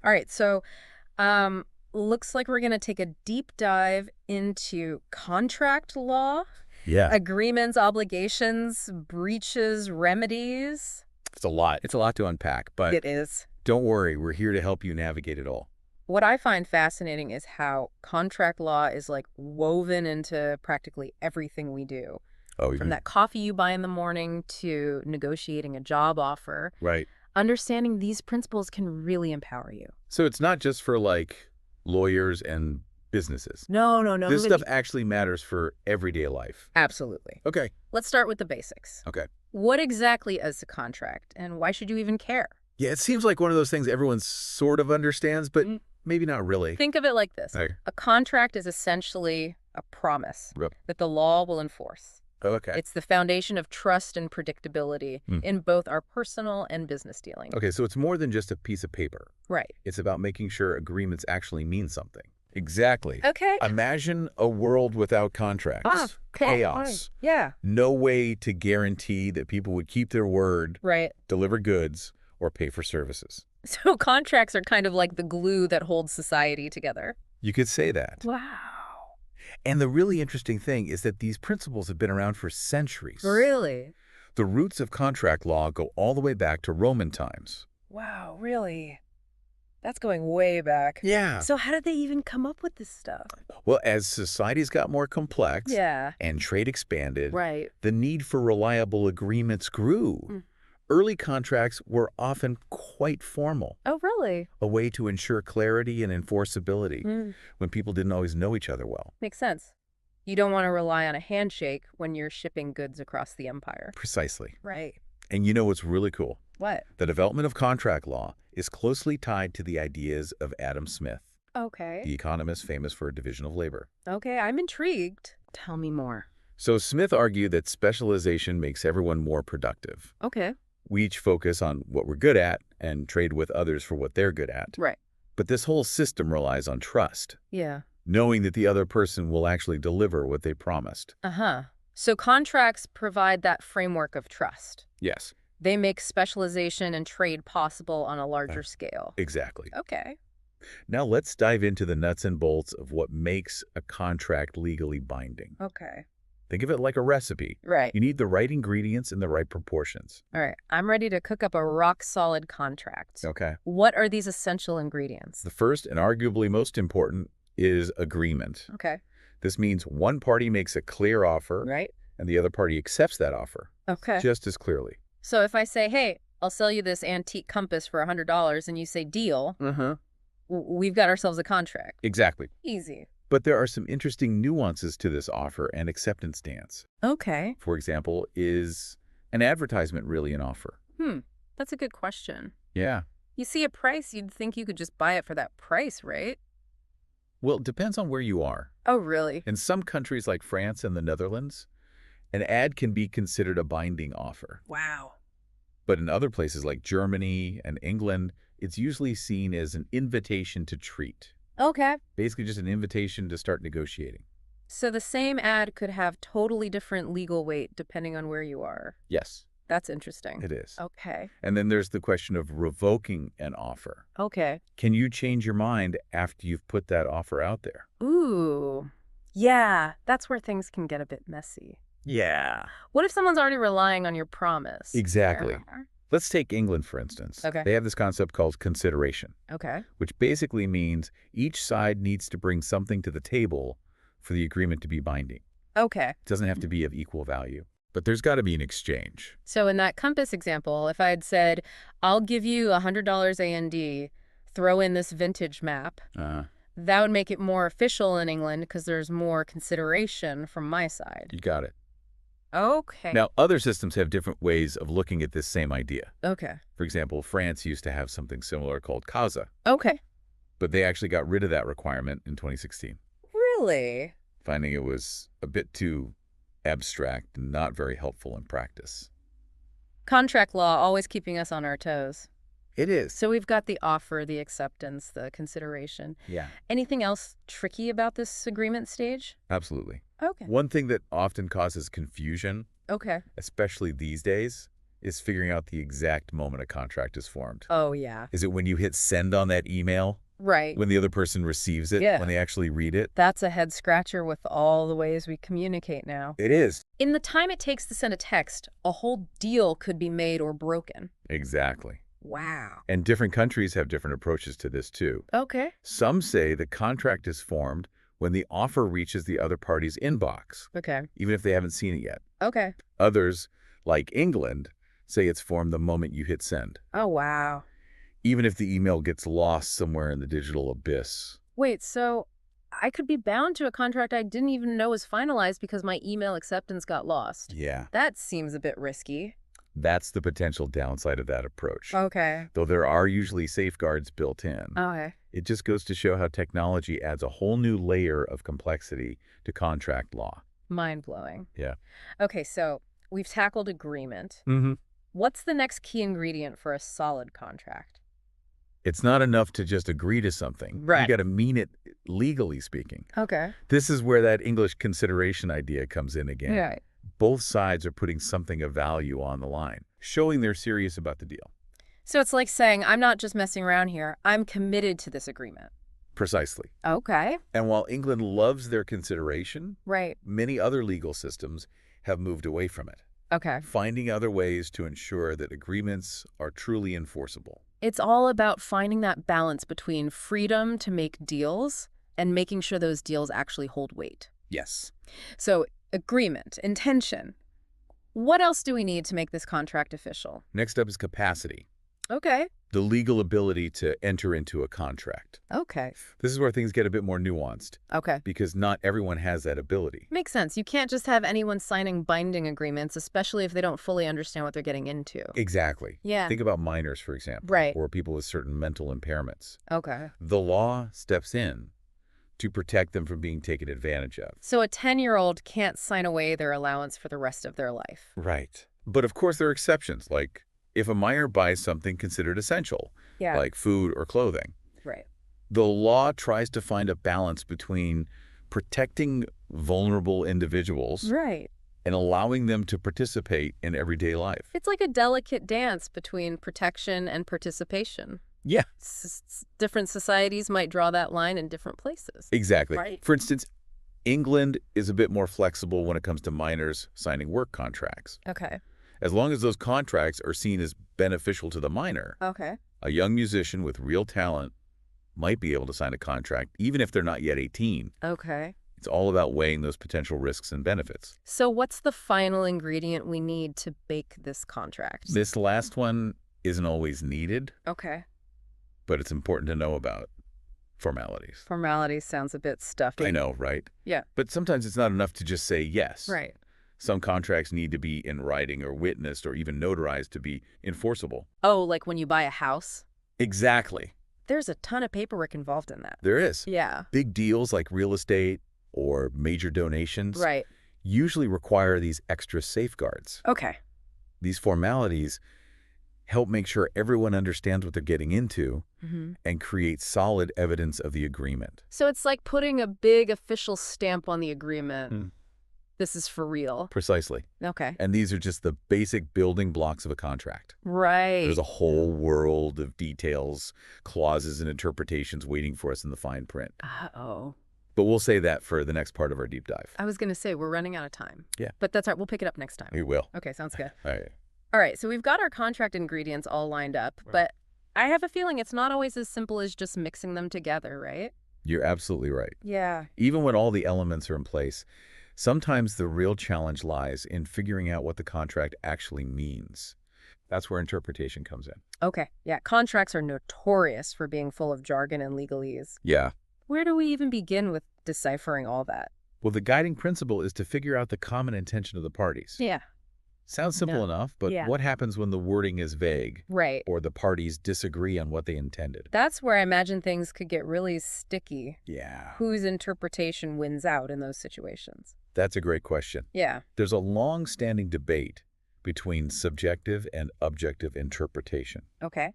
All right, so looks like we're going to take a deep dive into contract law, Yeah, agreements, obligations, breaches, remedies. it's a lot. It's a lot to unpack, but It is. don't worry, we're here to help you navigate it all. What I find fascinating is how contract law is like woven into practically everything we do. Oh, From even that coffee you buy in the morning to negotiating a job offer, right. understanding these principles can really empower you. So it's not just for like lawyers and businesses. No, no, no. This stuff actually matters for everyday life. Absolutely. Okay. Let's start with the basics. Okay. What exactly is a contract, and why should you even care? Yeah, it seems like one of those things everyone sort of understands, but maybe not really. Think of it like this. Okay. A contract is essentially a promise Yep. that the law will enforce. Okay. It's the foundation of trust and predictability in both our personal and business dealings. Okay, so it's more than just a piece of paper. Right. It's about making sure agreements actually mean something. Exactly. Okay. Imagine a world without contracts. Chaos. Yeah. No way to guarantee that people would keep their word, Right. deliver goods, or pay for services. So contracts are kind of like the glue that holds society together. You could say that. Wow. And the really interesting thing is that these principles have been around for centuries. Really? The roots of contract law go all the way back to Roman times. Wow, really? That's going way back. Yeah. So how did they even come up with this stuff? Well, as societies got more complex Yeah. and trade expanded, Right. the need for reliable agreements grew. Early contracts were often quite formal, Oh, really? a way to ensure clarity and enforceability when people didn't always know each other well. Makes sense. You don't want to rely on a handshake when you're shipping goods across the empire. Precisely. Right. And you know what's really cool? What? The development of contract law is closely tied to the ideas of Adam Smith, Okay. the economist famous for division of labor. Okay, I'm intrigued. Tell me more. So Smith argued that specialization makes everyone more productive. Okay. We each focus on what we're good at and trade with others for what they're good at. Right. But this whole system relies on trust, Yeah. knowing that the other person will actually deliver what they promised. Uh-huh. So contracts provide that framework of trust. Yes, They make specialization and trade possible on a larger scale. exactly. Okay. Now let's dive into the nuts and bolts of what makes a contract legally binding. Okay. Think of it like a recipe. Right. You need the right ingredients in the right proportions. All right. I'm ready to cook up a rock-solid contract. Okay. What are these essential ingredients? The first and arguably most important is agreement. Okay. This means one party makes a clear offer Right. and the other party accepts that offer Okay. just as clearly. So if I say, hey, I'll sell you this antique compass for $100 and you say deal, we've got ourselves a contract. Exactly. Easy. But there are some interesting nuances to this offer and acceptance stance. Okay. For example, is an advertisement really an offer? That's a good question. Yeah. You see a price, you'd think you could just buy it for that price, right? Well, it depends on where you are. Oh, really? In some countries like France and the Netherlands, an ad can be considered a binding offer. Wow. But in other places like Germany and England, it's usually seen as an invitation to treat. Okay. Basically just an invitation to start negotiating. So the same ad could have totally different legal weight depending on where you are. Yes, That's interesting. it is. Okay. And then there's the question of revoking an offer. Okay. Can you change your mind after you've put that offer out there? Ooh. Yeah, that's where things can get a bit messy. Yeah. What if someone's already relying on your promise? Exactly. Let's take England, for instance. Okay. They have this concept called consideration, Okay. which basically means each side needs to bring something to the table for the agreement to be binding. Okay. It doesn't have to be of equal value, but there's got to be an exchange. So in that compass example, if I had said, I'll give you $100 A&D, throw in this vintage map, that would make it more official in England because there's more consideration from my side. You got it. Okay. Now, other systems have different ways of looking at this same idea. Okay. For example, France used to have something similar called CASA, Okay. but they actually got rid of that requirement in 2016, Really? finding it was a bit too abstract and not very helpful in practice. Contract law always keeping us on our toes. It is. So we've got the offer, the acceptance, the consideration. Yeah, Anything else tricky about this agreement stage? absolutely. Okay. One thing that often causes confusion, Okay. especially these days, is figuring out the exact moment a contract is formed. Oh, yeah. Is it when you hit send on that email? Right. When the other person receives it? Yeah. When they actually read it? That's a head scratcher with all the ways we communicate now. It is. In the time it takes to send a text, a whole deal could be made or broken. Exactly. Wow. And different countries have different approaches to this, too. Okay. Some say the contract is formed when the offer reaches the other party's inbox, Okay. even if they haven't seen it yet. Okay. Others, like England, say it's formed the moment you hit send, Oh, wow. even if the email gets lost somewhere in the digital abyss. Wait, so I could be bound to a contract I didn't even know was finalized because my email acceptance got lost. Yeah. That seems a bit risky. That's the potential downside of that approach. Okay. Though there are usually safeguards built in. Okay. It just goes to show how technology adds a whole new layer of complexity to contract law. Mind-blowing. Yeah. Okay, so we've tackled agreement. Mm-hmm. What's the next key ingredient for a solid contract? It's not enough to just agree to something. Right. You got to mean it, legally speaking. Okay. This is where that English consideration idea comes in again. Yeah. Both sides are putting something of value on the line, showing they're serious about the deal. So it's like saying, I'm not just messing around here. I'm committed to this agreement. Precisely. Okay. And while England loves their consideration, Right. many other legal systems have moved away from it, Okay. finding other ways to ensure that agreements are truly enforceable. It's all about finding that balance between freedom to make deals and making sure those deals actually hold weight. Yes. So agreement, intention. What else do we need to make this contract official? Next up is capacity, Okay. the legal ability to enter into a contract. Okay. This is where things get a bit more nuanced, Okay. because not everyone has that ability. Makes sense. You can't just have anyone signing binding agreements, especially if they don't fully understand what they're getting into. Exactly. Yeah. Think about minors, for example, Right. or people with certain mental impairments. Okay. The law steps in to protect them from being taken advantage of. So a 10-year-old can't sign away their allowance for the rest of their life. Right. But of course there are exceptions, like if a minor buys something considered essential, Yeah. like food or clothing. Right. The law tries to find a balance between protecting vulnerable individuals Right. and allowing them to participate in everyday life. It's like a delicate dance between protection and participation. Yeah. Different societies might draw that line in different places. Exactly. Right. For instance, England is a bit more flexible when it comes to minors signing work contracts. Okay. As long as those contracts are seen as beneficial to the minor, Okay. a young musician with real talent might be able to sign a contract, even if they're not yet 18. Okay. It's all about weighing those potential risks and benefits. So what's the final ingredient we need to bake this contract? This last one isn't always needed, Okay. but it's important to know about. Formalities. Formalities sounds a bit stuffy. I know, right? Yeah. But sometimes it's not enough to just say yes. Right. Some contracts need to be in writing or witnessed or even notarized to be enforceable. Oh, like when you buy a house? Exactly. There's a ton of paperwork involved in that. There is. Yeah. Big deals like real estate or major donations Right. usually require these extra safeguards. Okay. These formalities help make sure everyone understands what they're getting into and create solid evidence of the agreement. So it's like putting a big official stamp on the agreement. This is for real. Precisely. Okay. And these are just the basic building blocks of a contract. Right. There's a whole world of details, clauses, and interpretations waiting for us in the fine print. Uh-oh. But we'll say that for the next part of our deep dive. I was going to say, we're running out of time. Yeah. But that's all right. We'll pick it up next time. We will. Okay, sounds good. All right. All right, so we've got our contract ingredients all lined up, but I have a feeling it's not always as simple as just mixing them together, right? You're absolutely right. Yeah. Even when all the elements are in place, sometimes the real challenge lies in figuring out what the contract actually means. That's where interpretation comes in. Okay. Yeah, contracts are notorious for being full of jargon and legalese. Yeah. Where do we even begin with deciphering all that? Well, the guiding principle is to figure out the common intention of the parties. Yeah. Sounds simple enough, but Yeah. what happens when the wording is vague Right. or the parties disagree on what they intended? That's where I imagine things could get really sticky. Yeah. Whose interpretation wins out in those situations? That's a great question. Yeah. There's a long-standing debate between subjective and objective interpretation. Okay.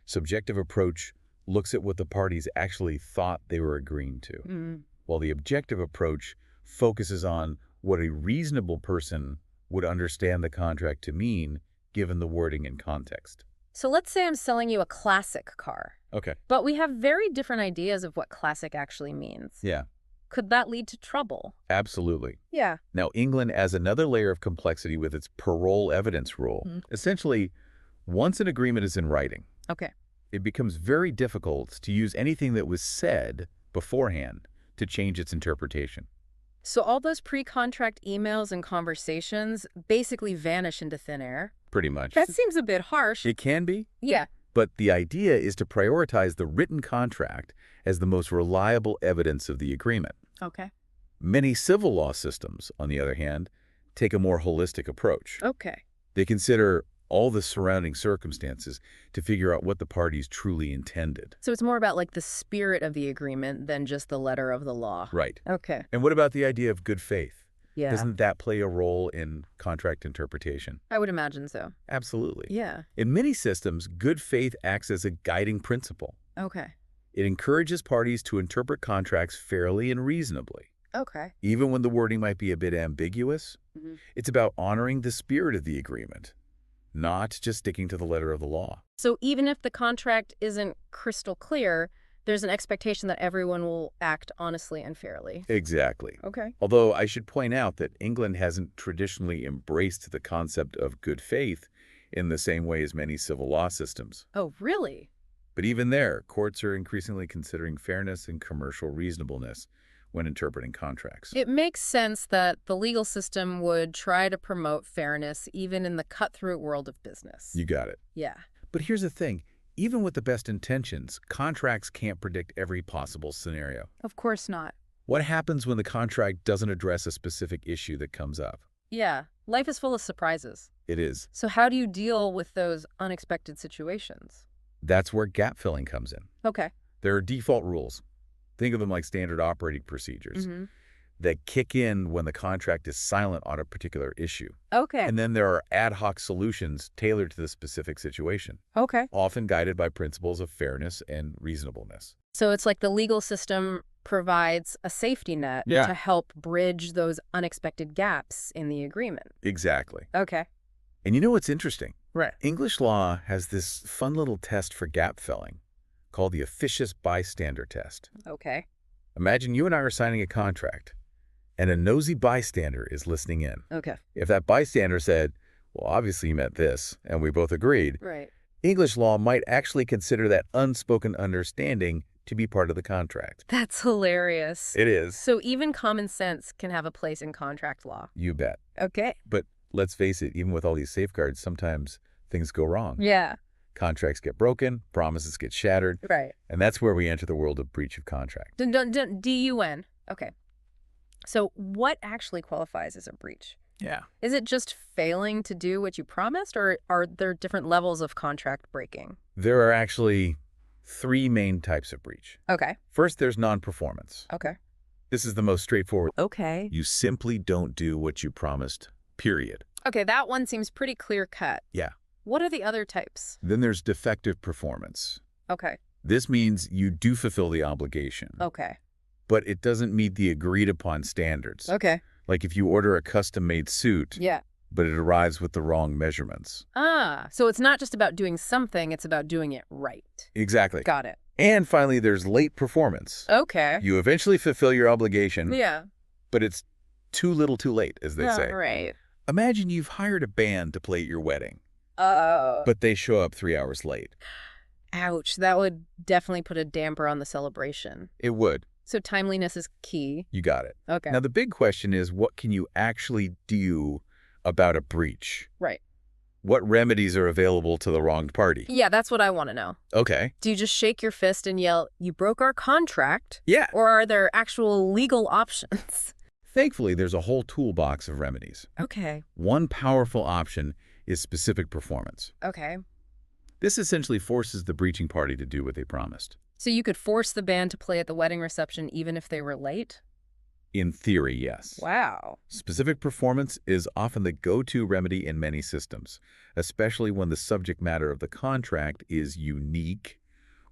Subjective approach looks at what the parties actually thought they were agreeing to, while the objective approach focuses on what a reasonable person would understand the contract to mean given the wording and context. So let's say I'm selling you a classic car, Okay. but we have very different ideas of what classic actually means. Yeah, Could that lead to trouble? absolutely. Yeah. Now, England adds another layer of complexity with its parole evidence rule. Essentially, once an agreement is in writing, Okay. it becomes very difficult to use anything that was said beforehand to change its interpretation. So all those pre-contract emails and conversations basically vanish into thin air? Pretty much. That seems a bit harsh. It can be, Yeah. but the idea is to prioritize the written contract as the most reliable evidence of the agreement. Okay. Many civil law systems, on the other hand, take a more holistic approach. Okay. They consider all the surrounding circumstances to figure out what the parties truly intended. So it's more about like the spirit of the agreement than just the letter of the law. Right. Okay. And what about the idea of good faith? Yeah. Doesn't that play a role in contract interpretation? I would imagine so. Absolutely. Yeah. In many systems, good faith acts as a guiding principle. Okay. It encourages parties to interpret contracts fairly and reasonably. Okay. Even when the wording might be a bit ambiguous, it's about honoring the spirit of the agreement, not just sticking to the letter of the law. So even if the contract isn't crystal clear, there's an expectation that everyone will act honestly and fairly. Exactly. Okay. Although I should point out that England hasn't traditionally embraced the concept of good faith in the same way as many civil law systems. Oh, really? But even there, courts are increasingly considering fairness and commercial reasonableness when interpreting contracts. It makes sense that the legal system would try to promote fairness even in the cutthroat world of business. You got it. Yeah. But here's the thing. Even with the best intentions, contracts can't predict every possible scenario. Of course not. What happens when the contract doesn't address a specific issue that comes up? Yeah. Life is full of surprises. It is. So how do you deal with those unexpected situations? That's where gap filling comes in. Okay. There are default rules. Think of them like standard operating procedures that kick in when the contract is silent on a particular issue. Okay. And then there are ad hoc solutions tailored to the specific situation, Okay. often guided by principles of fairness and reasonableness. So it's like the legal system provides a safety net Yeah. to help bridge those unexpected gaps in the agreement. Exactly. Okay. And you know what's interesting? Right. English law has this fun little test for gap filling called the officious bystander test. Okay. Imagine you and I are signing a contract, and a nosy bystander is listening in. Okay. If that bystander said, well, obviously you meant this, and we both agreed, Right. English law might actually consider that unspoken understanding to be part of the contract. That's hilarious. It is. So even common sense can have a place in contract law. You bet. Okay. But let's face it, even with all these safeguards, sometimes things go wrong. Yeah. Contracts get broken, promises get shattered, Right. and that's where we enter the world of breach of contract. DUN. Okay. So what actually qualifies as a breach? Yeah. Is it just failing to do what you promised, or are there different levels of contract breaking? There are actually three main types of breach. Okay. First, there's non-performance. Okay. This is the most straightforward. Okay. You simply don't do what you promised, period. Okay, that one seems pretty clear-cut. Yeah. What are the other types? Then there's defective performance. Okay. This means you do fulfill the obligation, Okay. but it doesn't meet the agreed-upon standards. Okay. Like if you order a custom-made suit, Yeah. but it arrives with the wrong measurements. Ah, so it's not just about doing something, it's about doing it right. Exactly. Got it. And finally, there's late performance. Okay. You eventually fulfill your obligation, Yeah. but it's too little too late, as they say. Right. Imagine you've hired a band to play at your wedding, Uh-oh. but they show up 3 hours late. Ouch, that would definitely put a damper on the celebration. It would. So timeliness is key. You got it. Okay. Now, the big question is, what can you actually do about a breach? Right. What remedies are available to the wronged party? Yeah, that's what I want to know. Okay. Do you just shake your fist and yell, "You broke our contract"? Yeah. Or are there actual legal options? Thankfully, there's a whole toolbox of remedies. Okay. One powerful option is specific performance. Okay. This essentially forces the breaching party to do what they promised. So you could force the band to play at the wedding reception even if they were late? In theory, yes. Wow. Specific performance is often the go-to remedy in many systems, especially when the subject matter of the contract is unique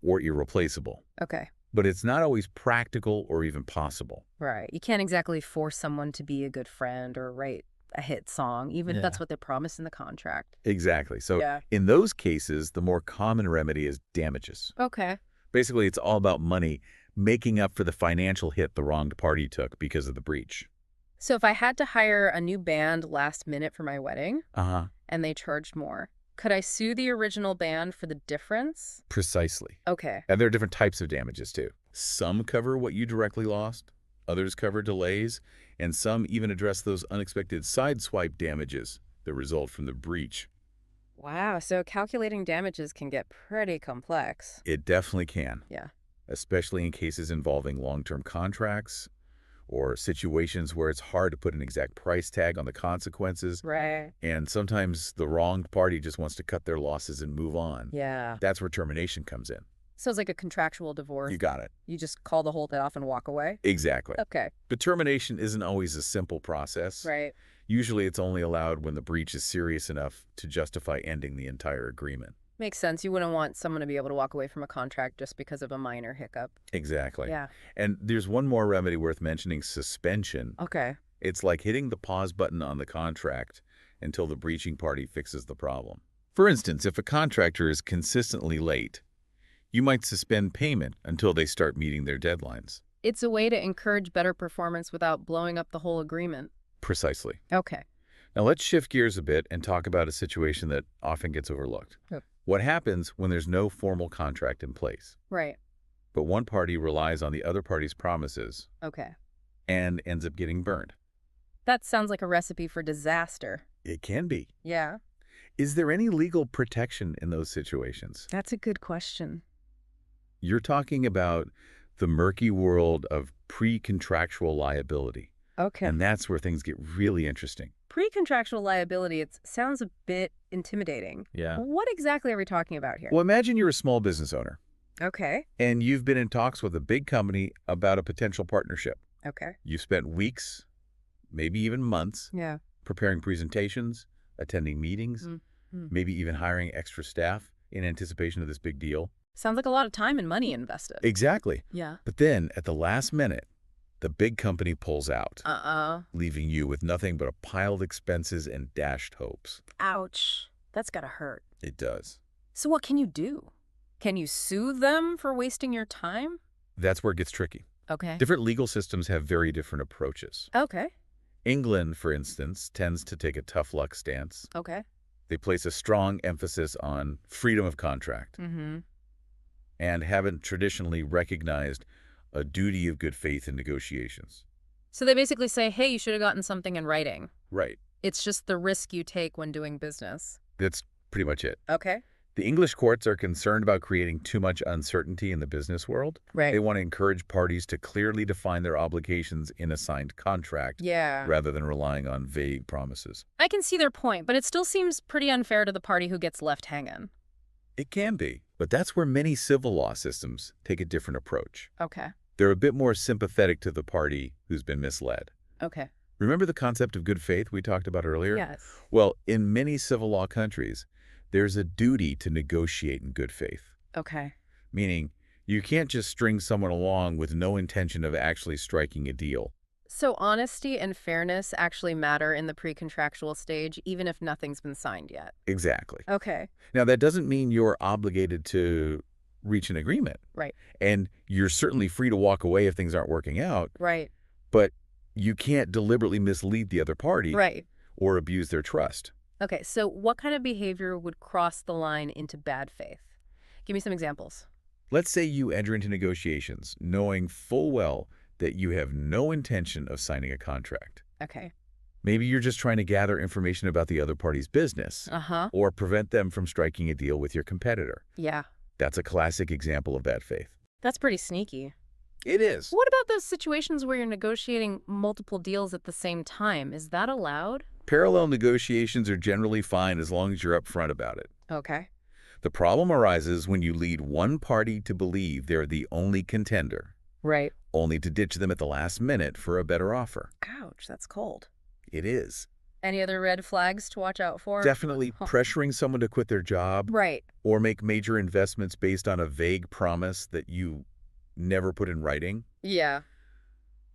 or irreplaceable. Okay. But it's not always practical or even possible. Right. You can't exactly force someone to be a good friend or write a hit song, even if that's what they promised in the contract. Exactly. So Yeah. in those cases, the more common remedy is damages. Okay. Basically, it's all about money making up for the financial hit the wronged party took because of the breach. So if I had to hire a new band last minute for my wedding Uh-huh. and they charged more, could I sue the original band for the difference? Precisely. Okay. And there are different types of damages, too. Some cover what you directly lost, others cover delays, and some even address those unexpected sideswipe damages that result from the breach. Wow, so calculating damages can get pretty complex. It definitely can, Yeah. especially in cases involving long-term contracts or situations where it's hard to put an exact price tag on the consequences, Right. and sometimes the wronged party just wants to cut their losses and move on. Yeah. That's where termination comes in. So it's like a contractual divorce. You got it. You just call the holdout off and walk away? Exactly. Okay. But termination isn't always a simple process. Right. Usually it's only allowed when the breach is serious enough to justify ending the entire agreement. Makes sense. You wouldn't want someone to be able to walk away from a contract just because of a minor hiccup. Exactly. Yeah. And there's one more remedy worth mentioning, suspension. Okay. It's like hitting the pause button on the contract until the breaching party fixes the problem. For instance, if a contractor is consistently late, you might suspend payment until they start meeting their deadlines. It's a way to encourage better performance without blowing up the whole agreement. Precisely. Okay. Now let's shift gears a bit and talk about a situation that often gets overlooked. Yep. What happens when there's no formal contract in place, Right. but one party relies on the other party's promises Okay. and ends up getting burned? That sounds like a recipe for disaster. It can be. Yeah. Is there any legal protection in those situations? That's a good question. You're talking about the murky world of pre-contractual liability. Okay. And that's where things get really interesting. Pre-contractual liability, it sounds a bit intimidating. Yeah. What exactly are we talking about here? Well, imagine you're a small business owner Okay. and you've been in talks with a big company about a potential partnership. Okay. You've spent weeks, maybe even months, Yeah. preparing presentations, attending meetings, Mm-hmm. maybe even hiring extra staff in anticipation of this big deal. Sounds like a lot of time and money invested. Exactly. Yeah. But then, at the last minute, the big company pulls out, leaving you with nothing but a pile of expenses and dashed hopes. Ouch. That's gotta hurt. It does. So what can you do? Can you sue them for wasting your time? That's where it gets tricky. Okay. Different legal systems have very different approaches. Okay. England, for instance, tends to take a tough luck stance. Okay. They place a strong emphasis on freedom of contract Mm-hmm. and haven't traditionally recognized a duty of good faith in negotiations. So they basically say, hey, you should have gotten something in writing. Right. It's just the risk you take when doing business. That's pretty much it. Okay. The English courts are concerned about creating too much uncertainty in the business world. Right. They want to encourage parties to clearly define their obligations in a signed contract Yeah. rather than relying on vague promises. I can see their point, but it still seems pretty unfair to the party who gets left hanging. It can be, but that's where many civil law systems take a different approach. Okay. They're a bit more sympathetic to the party who's been misled. Okay. Remember the concept of good faith we talked about earlier? Yes. Well, in many civil law countries, there's a duty to negotiate in good faith, Okay. meaning you can't just string someone along with no intention of actually striking a deal. So honesty and fairness actually matter in the pre-contractual stage, even if nothing's been signed yet. Exactly. Okay. Now, that doesn't mean you're obligated to reach an agreement. Right. And you're certainly free to walk away if things aren't working out, Right. but you can't deliberately mislead the other party Right. or abuse their trust. Okay, so what kind of behavior would cross the line into bad faith? Give me some examples. Let's say you enter into negotiations knowing full well that you have no intention of signing a contract. Okay. Maybe you're just trying to gather information about the other party's business Uh-huh. or prevent them from striking a deal with your competitor. Yeah. That's a classic example of bad faith. That's pretty sneaky. It is. What about those situations where you're negotiating multiple deals at the same time? Is that allowed? Parallel negotiations are generally fine as long as you're upfront about it. Okay. The problem arises when you lead one party to believe they're the only contender, Right. only to ditch them at the last minute for a better offer. Ouch, that's cold. It is. Any other red flags to watch out for? Definitely pressuring someone to quit their job Right. or make major investments based on a vague promise that you never put in writing Yeah.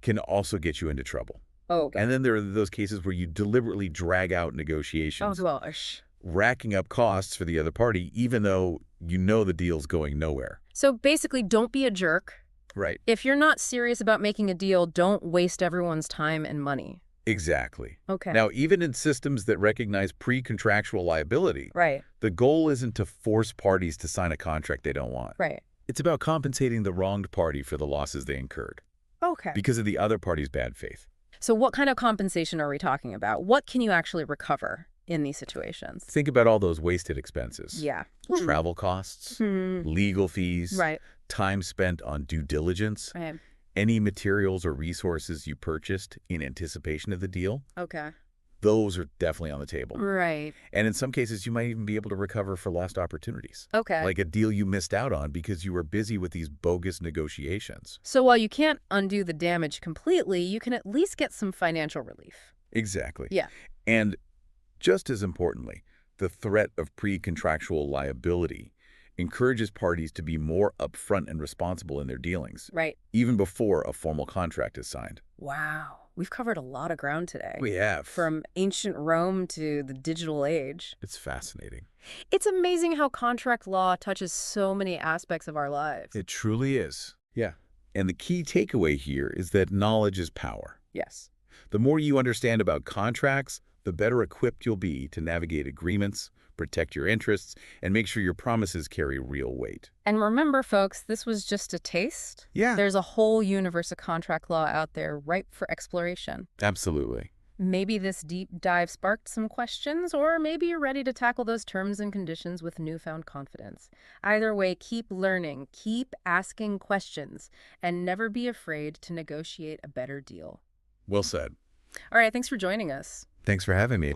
can also get you into trouble. Oh, okay. And then there are those cases where you deliberately drag out Oh, negotiations, gosh. racking up costs for the other party, even though you know the deal's going nowhere. So basically, don't be a jerk. Right. If you're not serious about making a deal, don't waste everyone's time and money. Exactly. Okay. Now, even in systems that recognize pre-contractual liability, Right. the goal isn't to force parties to sign a contract they don't want. Right. It's about compensating the wronged party for the losses they incurred Okay. because of the other party's bad faith. So what kind of compensation are we talking about? What can you actually recover in these situations? Think about all those wasted expenses. Yeah. Travel costs, legal fees, Right. time spent on due diligence, Right. any materials or resources you purchased in anticipation of the deal. Okay. Those are definitely on the table. Right. And in some cases, you might even be able to recover for lost opportunities. Okay. Like a deal you missed out on because you were busy with these bogus negotiations. So while you can't undo the damage completely, you can at least get some financial relief. Exactly. Yeah. And just as importantly, the threat of pre-contractual liability encourages parties to be more upfront and responsible in their dealings, Right. even before a formal contract is signed. Wow. We've covered a lot of ground today. We have. From ancient Rome to the digital age. It's fascinating. It's amazing how contract law touches so many aspects of our lives. It truly is. Yeah. And the key takeaway here is that knowledge is power. Yes. The more you understand about contracts, the better equipped you'll be to navigate agreements, protect your interests, and make sure your promises carry real weight. And remember, folks, this was just a taste. Yeah. There's a whole universe of contract law out there ripe for exploration. Absolutely. Maybe this deep dive sparked some questions, or maybe you're ready to tackle those terms and conditions with newfound confidence. Either way, keep learning, keep asking questions, and never be afraid to negotiate a better deal. Well said. All right, thanks for joining us. Thanks for having me.